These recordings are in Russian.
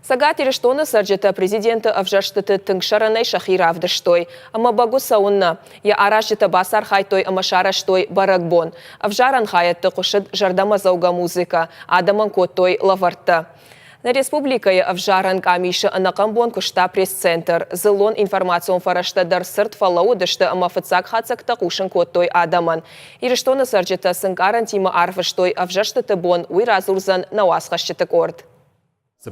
Сагат ирештоны сарджета президенты авжаштыты тыңшаранай шахиравдыштой. Ама багу сауынна. Я арашжета басар хайтой ама шараштой барагбон. Авжаран хаятты кушыд жардама зауга музыка. Адаман коттой лаварта. На республикае авжаран камиши анакамбон кушта пресс-центр. Зылон информацион фараштадар сырт фалау дышты ама фыцак хацак такушын коттой адаман. Ирештоны сарджета сынкаран тима арфыштой авжаштыты бон уйразурзан науасхашчытык орд.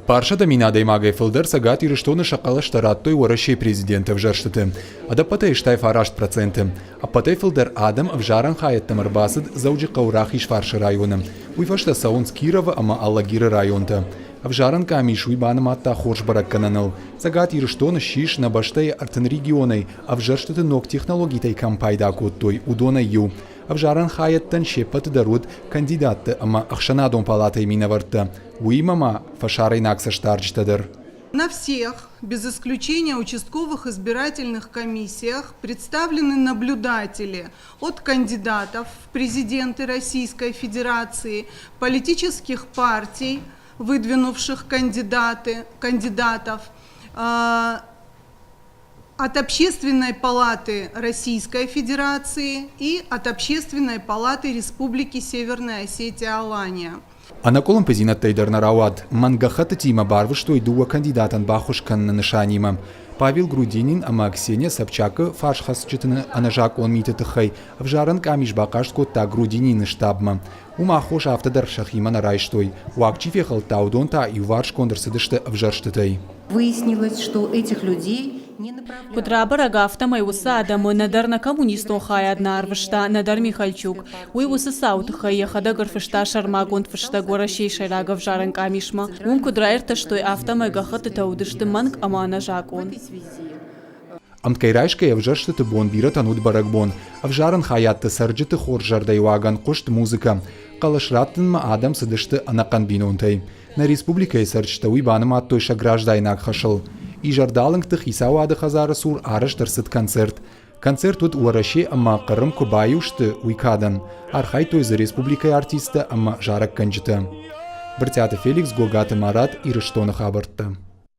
Паршада минадой магай филдер сагат ирештоны шакалы штараттой уарашей президента авжарштыты. Адапатай штай фарашт проценты. Апатай филдер адам авжаран хаяттам арбасыд зауджи каурах ишфарши районы. Уйфашта саунс Кирова ама Аллагира районта. Авжаран камиш уйбаным атта хорш бараккананыл. Сагат ирештоны шиш на баштай артын регионой. Авжарштыты ног технологитай кампайда коттой удона ю. Авжаран хаяттан шеппаты даруд кандидатты ама ахшанадон палатай минаварта. Уимама фашарай наксаштарджтадыр. На всех, без исключения участковых избирательных комиссиях, представлены наблюдатели от кандидатов в президенты Российской Федерации, политических партий, выдвинувших кандидатов, от Общественной палаты Российской Федерации и от Общественной палаты Республики Северная Осетия-Алания. Анаколом позинат тайдар наравад. Мангахата тима барвы, что и дуа кандидатан бахушкан на нишанима. Павел Грудинин, ама Ксения Собчака, фаршхасчитана анажак он митатахай. Авжаран камиш бакашко та Грудинин штабма. Ума хош автодар шахима на райштой. Уакчи фехал таудон та и варш кондерсыдышты авжарштытай. Выяснилось, что этих людей не направляют. Кудрабара гафта майуса адамы надар на коммунистон хай одна арвышта надар Михальчук. Уйвусы саут хай хада гарфышта шармагонт фышта горашей шайрагов жаран камишма. Кудрайрта что автомай гахаты таудышты манг амана жакон. Амткайрайшкай авжарштыты бон бира танут барагбон. Авжаран хаятты сарджыты хор жардай ваган кошт музыка. Калашраттынма адам сыдышты анакан бинонтай. На республикай сарджта уйбаным аттойша граждайнак хашыл. И жардалынгтых исауады хазары сур арыштырсыт концерт. Концерт тут уараши амма қырым кубаюшты уйкадан. Архай тойзы республикай артисты амма жарак канджыты. Біртяты Феликс Гогаты Марат Ирыштоны хабыртты.